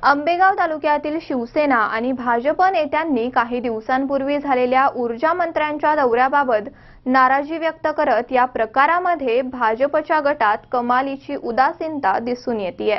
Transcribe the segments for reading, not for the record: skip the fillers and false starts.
आंबेगाव तालुक्यातील शिवसेना आणि भाजप नेत्यांनी काही दिवसांपूर्वी झालेल्या ऊर्जा मंत्र्यांच्या दौऱ्याबाबत नाराजी व्यक्त करत या प्रकारामध्ये भाजपच्या गटात कमालीची उदासीनता दिसून येतेय।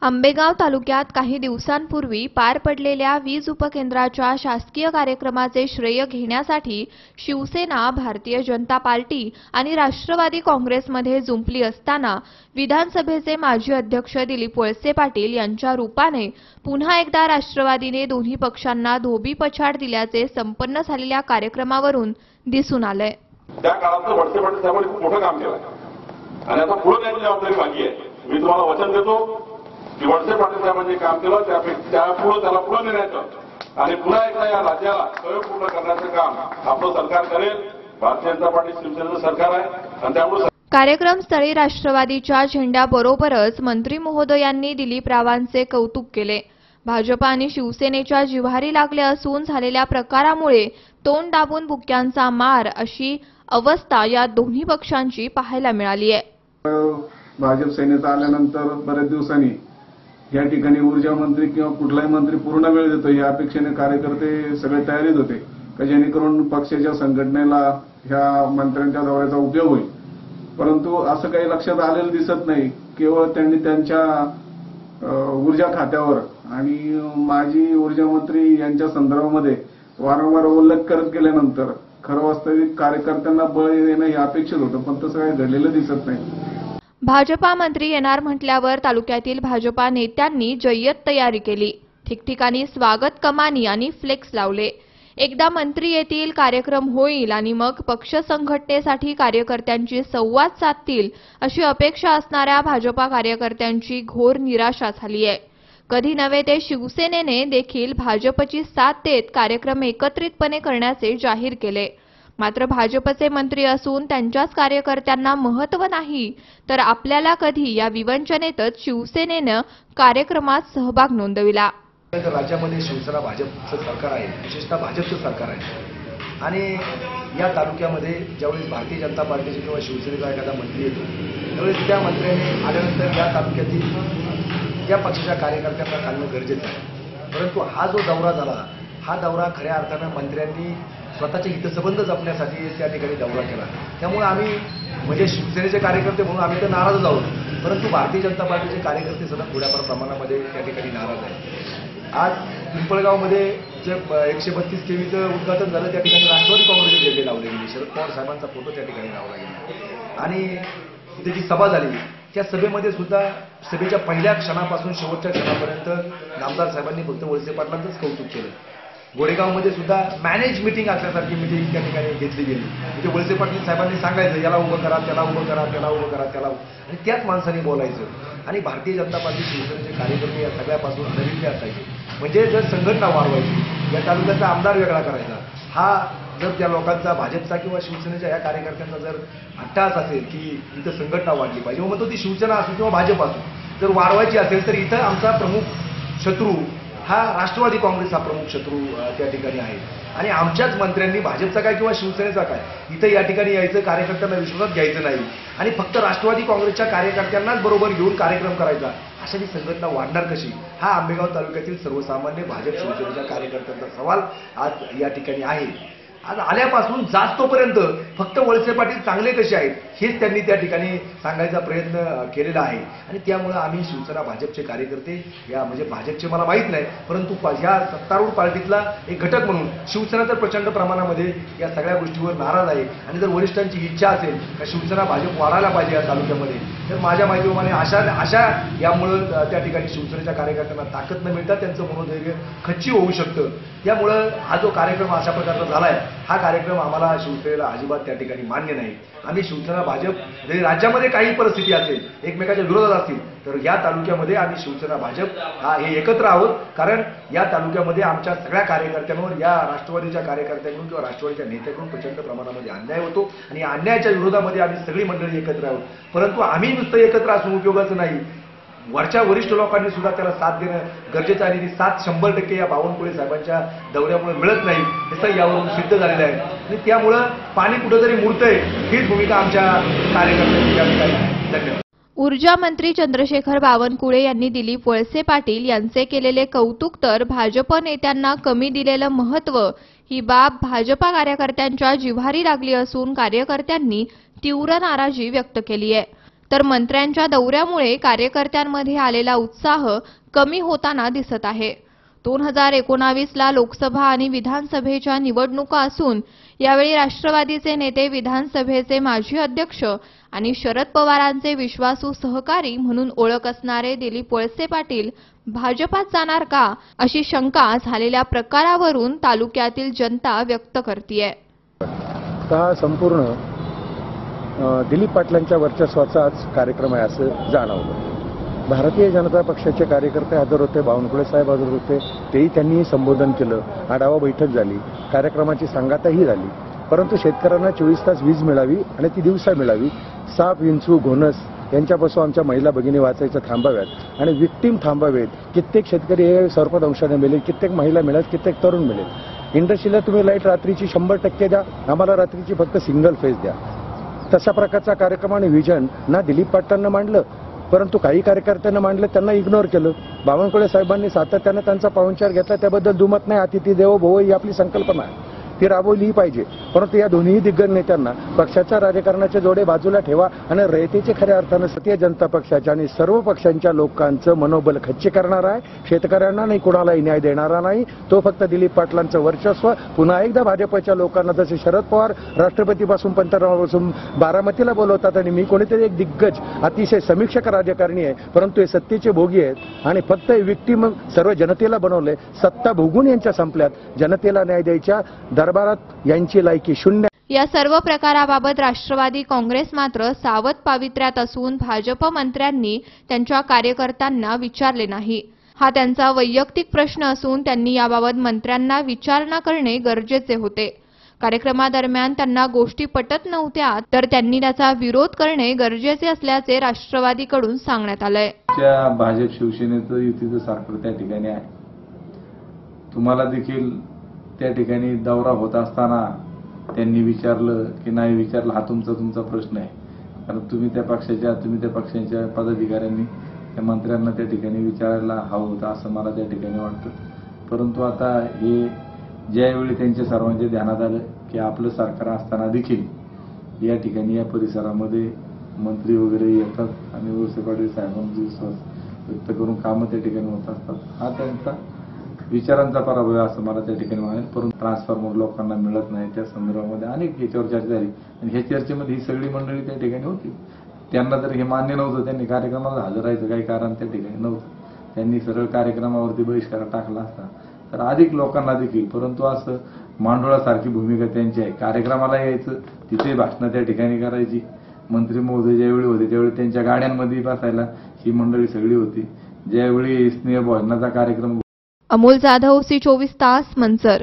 आंबेगाव तालुक्यात काही दिवसांपूर्वी पार पडलेल्या वीज उपकेंद्राच्या शासकीय कार्यक्रमाचे श्रेय घेण्यासाठी शिवसेना, भारतीय जनता पार्टी आणि राष्ट्रवादी काँग्रेसमध्ये जुंपली असताना विधानसभेचे माजी अध्यक्ष दिलीप वळसे पाटील यांच्या रूपाने पुन्हा एकदा राष्ट्रवादीने दोन्ही पक्षांना धोबीपछाड दिल्याचे संपन्न झालेल्या कार्यक्रमावरून दिसून आले। त्या काळात वळसे पाटील साहेबांनी खूप मोठं काम केलं आणि आता पुढे त्याची जबाबदारी बाकी आहे। मी तुम्हाला वचन देतो की वळसे पाटील साहेबांनी काम केलं त्याला पुढे नेण्याचं आणि पुन्हा एकदा या राज्याला स्वयंपूर्ण करण्याचं काम आपलं सरकार करेल। भारतीय जनता पार्टी शिवसेनेचं सरकार आहे आणि त्यामुळे कार्यक्रम स्थळी राष्ट्रवादीच्या झेंड्याबरोबरच मंत्री महोदयांनी दिलीपरावांचे कौतुक केले। भाजप आणि शिवसेनेच्या जिव्हारी लागले असून झालेल्या प्रकारामुळे तोंड दाबून बुक्क्यांचा मार अशी अवस्था या दोन्ही पक्षांची पाहायला मिळाली आहे। भाजप सेनेचा आल्यानंतर बरेच दिवसांनी या ठिकाणी ऊर्जा मंत्री किंवा कुठलाही मंत्री पूर्ण वेळ देतो या अपेक्षेने कार्यकर्ते सगळे तयारीत होते की जेणेकरून पक्षाच्या संघटनेला ह्या मंत्र्यांच्या दौऱ्याचा उपयोग होईल। परंतु असं काही लक्षात आलेलं दिसत नाही। केवळ त्यांनी त्यांच्या ऊर्जा खात्यावर आणि माजी ऊर्जा मंत्री यांच्या संदर्भामध्ये वारंवार उल्लेख करत गेल्यानंतर खरं वास्तविक कार्यकर्त्यांना बळ येणं हे अपेक्षित होतं, पण तसं काही घडलेलं दिसत नाही। भाजपा मंत्री येणार म्हटल्यावर तालुक्यातील भाजपा नेत्यांनी जय्यत तयारी केली। ठिकठिकाणी स्वागत कमानी आणि फ्लेक्स लावले। एकदा मंत्री येतील, कार्यक्रम होईल आणि मग पक्ष संघटनेसाठी कार्यकर्त्यांची संवाद साधतील अशी अपेक्षा असणाऱ्या भाजपा कार्यकर्त्यांची घोर निराशा झाली आहे। कधी नव्हे ते शिवसेनेने देखील भाजपची साथ देत कार्यक्रम एकत्रितपणे करण्याचे जाहीर केले। मात्र भाजपचे मंत्री असून त्यांच्याच कार्यकर्त्यांना महत्त्व नाही तर आपल्याला कधी या विवंचनेतच शिवसेनेनं कार्यक्रमात सहभाग नोंदविला। राज्यामध्ये शिवसेना भाजपचं सरकार आहे, विशेषतः भाजपचं सरकार आहे आणि या तालुक्यामध्ये ज्यावेळेस भारतीय जनता पार्टीचा किंवा शिवसेनेचा एखादा मंत्री येतो त्यावेळेस त्या मंत्र्याने आल्यानंतर या तालुक्यातील त्या पक्षाच्या कार्यकर्त्यांना घालणं गरजेचं आहे। परंतु हा जो दौरा झाला हा दौरा खऱ्या अर्थानं मंत्र्यांनी स्वतःचे हितसंबंध जपण्यासाठी त्या ठिकाणी दौरा केला। त्यामुळे आम्ही म्हणजे शिवसेनेचे कार्यकर्ते म्हणून आम्ही तर नाराज आहोत, परंतु भारतीय जनता पार्टीचे कार्यकर्ते सुद्धा थोड्याफार प्रमाणामध्ये त्या ठिकाणी नाराज आहेत। आज पिंपळगावमध्ये जे 132 केवीचं उद्घाटन झालं त्या ठिकाणी राष्ट्रवादी काँग्रेसचे झेंडे लावले गेले, शरद पवार साहेबांचा फोटो त्या ठिकाणी लावला गेला आणि तिथे जी सभा झाली त्या सभेमध्ये सुद्धा सभेच्या पहिल्या क्षणापासून शेवटच्या क्षणापर्यंत नामदार साहेबांनी फक्त वळसे पाटलांचंच कौतुक केलं। गोडेगावमध्ये सुद्धा मॅनेज मिटिंग असल्यासारखी मिटिंग त्या ठिकाणी घेतली गेली। म्हणजे वळसे पाटील साहेबांनी सांगायचं याला उभं करा, त्याला उभं करा, त्याला उभं करा, त्याला, आणि त्याच माणसाने बोलायचं आणि भारतीय जनता पार्टी शिवसेनेचे कार्यकर्ते या सगळ्यापासून नवीन असायचे। म्हणजे जर संघटना वाढवायची, या तालुक्याचा आमदार वेगळा करायचा, हा जर त्या लोकांचा भाजपचा किंवा शिवसेनेच्या या कार्यकर्त्यांचा जर अट्टहास असेल की इथं संघटना वाढली पाहिजे, मग तो ती शिवसेना असो किंवा भाजप असो, जर वाढवायची असेल तर इथं आमचा प्रमुख शत्रू हा राष्ट्रवादी काँग्रेस हा प्रमुख शत्रू त्या ठिकाणी आहे आणि आमच्याच मंत्र्यांनी भाजपचा काय किंवा शिवसेनेचा काय इथं या ठिकाणी यायचं, कार्यकर्त्यांना विश्वासात घ्यायचं नाही आणि फक्त राष्ट्रवादी काँग्रेसच्या कार्यकर्त्यांनाच बरोबर घेऊन कार्यक्रम करायचा, अशा ही संघटना वाढणार कशी, हा आंबेगाव तालुक्यातील सर्वसामान्य भाजप शिवसेनेच्या कार्यकर्त्यांचा सवाल आज या ठिकाणी आहे। आज आल्यापासून जास्तोपर्यंत फक्त वळसे पाटील चांगले कसे आहेत हेच त्यांनी त्या ठिकाणी सांगायचा प्रयत्न केलेला आहे आणि त्यामुळे आम्ही शिवसेना भाजपचे कार्यकर्ते या म्हणजे भाजपचे मला माहीत नाही, परंतु ह्या सत्तारूढ पार्टीतला एक घटक म्हणून शिवसेना तर प्रचंड प्रमाणामध्ये या सगळ्या गोष्टीवर नाराज आहे आणि जर वरिष्ठांची इच्छा असेल का शिवसेना भाजप वाढायला पाहिजे या तालुक्यामध्ये तर माझ्या माहितीप्रमाणे अशा यामुळं त्या ठिकाणी शिवसेनेच्या कार्यकर्त्यांना ताकद न मिळता त्यांचं मनोधैर्य खच्ची होऊ शकतं। त्यामुळं हा जो कार्यक्रम अशा प्रकारचा झालाय हा कार्यक्रम आम्हाला शिवसेनेला अजिबात त्या ठिकाणी मान्य नाही। आम्ही शिवसेना भाजप जरी राज्यामध्ये काही परिस्थिती असेल एकमेकाच्या विरोधात असतील तर या तालुक्यामध्ये आम्ही शिवसेना भाजप हे एकत्र आहोत, कारण या तालुक्यामध्ये आमच्या सगळ्या कार्यकर्त्यांवर या राष्ट्रवादीच्या कार्यकर्त्यांकडून किंवा राष्ट्रवादीच्या नेत्याकडून प्रचंड प्रमाणामध्ये अन्याय होतो आणि या अन्यायाच्या विरोधामध्ये आम्ही सगळी मंडळी एकत्र आहोत। परंतु आम्ही नुसतं एकत्र असून उपयोगाचं नाही, वरच्या वरिष्ठ लोकांनी सुद्धा त्याला साथ देणं गरजेचं आहे आणि ती साथ 100% या बावनकुळे साहेबांच्या दौऱ्यामुळे मिळत नाही हे यावरून सिद्ध झालेलं आहे आणि त्यामुळं पाणी कुठेतरी मुरतंय हीच भूमिका आमच्या कार्यकर्त्यांची या ठिकाणी आहे। धन्यवाद। ऊर्जा मंत्री चंद्रशेखर बावनकुळे यांनी दिलीप वळसे पाटील यांचे केलेले कौतुक तर भाजप नेत्यांना कमी दिलेलं महत्त्व ही बाब भाजपा कार्यकर्त्यांच्या जिव्हारी लागली असून कार्यकर्त्यांनी तीव्र नाराजी व्यक्त केली आहे. तर मंत्र्यांच्या दौऱ्यामुळे कार्यकर्त्यांमध्ये आलेला उत्साह कमी होताना दिसत आहे. 2019ला लोकसभा आणि विधानसभेच्या निवडणुका असून यावेळी राष्ट्रवादीचे नेते विधानसभेचे माजी अध्यक्ष आणि शरद पवारांचे विश्वासू सहकारी म्हणून ओळख असणारे दिलीप वळसे पाटील भाजपात जाणार का अशी शंका झालेल्या प्रकारावरून तालुक्यातील जनता व्यक्त करतेय. हा संपूर्ण दिलीप पाटलांच्या वर्चस्वाचाच कार्यक्रम आहे असं जाणवलं. भारतीय जनता पक्षाचे कार्यकर्ते हजर होते, बावनकुळे साहेब हजर होते, तेही त्यांनी संबोधन केलं, आढावा बैठक झाली, कार्यक्रमाची सांगताही झाली. परंतु शेतकऱ्यांना 24 तास वीज मिळावी आणि ती दिवसा मिळावी, साप, विंचू, घोणस यांच्यापासून आमच्या महिला भगिनी वाचायचं थांबाव्यात आणि विक्टीम थांबावेत. कित्येक शेतकरी हे सर्पदंशाने मेलेत, कित्येक महिला मिळेल, कित्येक तरुण मिळेल. इंडस्ट्रीला तुम्ही लाईट रात्रीची 100% द्या, आम्हाला रात्रीची फक्त सिंगल फेज द्या. तशा प्रकारचा कार्यक्रम आणि विजन ना दिलीप पाटलांना मांडलं, परंतु काही कार्यकर्त्यांना मांडलं, त्यांना इग्नोर केलं. बावनकुळे साहेबांनी सातत्याने त्यांचा पाहुणचार घेतला, त्याबद्दल दुमत नाही. अतिथी देवो भव ही आपली संकल्पना आहे, ती राबवलीही पाहिजे. परंतु या दोन्ही दिग्गज नेत्यांना पक्षाच्या राजकारणाचे जोडे बाजूला ठेवा आणि रयतेचे खऱ्या अर्थानं भारतीय जनता पक्षाच्या आणि सर्व पक्षांच्या लोकांचं मनोबल खच्ची करणारा आहे. शेतकऱ्यांना नाही, कुणालाही न्याय देणारा नाही. तो फक्त दिलीप पाटलांचं वर्चस्व पुन्हा एकदा भाजपच्या लोकांना, जसे शरद पवार राष्ट्रपतीपासून पंतप्रधानापासून बारामतीला बोलवतात आणि मी कोणीतरी एक दिग्गज अतिशय समीक्षक राजकारणी आहे, परंतु हे सत्तेचे भोगी आहेत आणि फक्त विक्टीम सर्व जनतेला बनवले. सत्ता भोगून यांच्या संपल्यात, जनतेला न्याय द्यायच्या दरबारात यांची लायकी शून्य. या सर्व प्रकाराबाबत राष्ट्रवादी काँग्रेस मात्र सावध पावित्र्यात असून भाजप मंत्र्यांनी त्यांच्या कार्यकर्त्यांना विचारले नाही. हा त्यांचा वैयक्तिक प्रश्न असून त्यांनी याबाबत मंत्र्यांना विचारणा करणे गरजेचे होते. कार्यक्रमादरम्यान त्यांना गोष्टी पटत नव्हत्या तर त्यांनी त्याचा विरोध करणे गरजेचे असल्याचे राष्ट्रवादीकडून सांगण्यात आलंय. भाजप शिवसेनेचं युतीचं सारखं त्या ठिकाणी आहे. तुम्हाला देखील त्या ठिकाणी दौरा होत असताना त्यांनी विचारलं की नाही विचारलं, हा तुमचा प्रश्न आहे. कारण तुम्ही त्या पक्षाच्या पदाधिकाऱ्यांनी त्या मंत्र्यांना त्या ठिकाणी विचारायला हवं होतं असं मला त्या ठिकाणी वाटतं. परंतु आता हे ज्यावेळी त्यांच्या सर्वांच्या ध्यानात आलं की आपलं सरकार असताना देखील या ठिकाणी या परिसरामध्ये मंत्री वगैरे येतात आणि वळसे पाटील साहेबांचा विश्वास व्यक्त करून कामं त्या ठिकाणी होत असतात, हा त्यांचा विचारांचा पराभव असं मला त्या ठिकाणी म्हणाल. परंतु ट्रान्सफॉर्मर लोकांना मिळत नाही त्या संदर्भामध्ये अनेक याच्यावर चर्चा झाली आणि ह्या चर्चेमध्ये ही सगळी मंडळी त्या ठिकाणी होती. त्यांना जर हे मान्य नव्हतं, त्यांनी कार्यक्रमाला हजर राहायचं काही कारण त्या ठिकाणी नव्हतं. त्यांनी सरळ कार्यक्रमावरती बहिष्कार टाकला असता तर अधिक लोकांना देखील. परंतु असं मांडोळासारखी भूमिका त्यांची आहे. कार्यक्रमाला यायचं, तिथे भाषणं त्या ठिकाणी करायची. मंत्री महोदय ज्यावेळी होते त्यावेळी त्यांच्या गाड्यांमध्ये बसायला ही मंडळी सगळी होती. ज्यावेळी स्नेह भोजनाचा कार्यक्रम. अमोल जाधव, C24 तास, मंचर.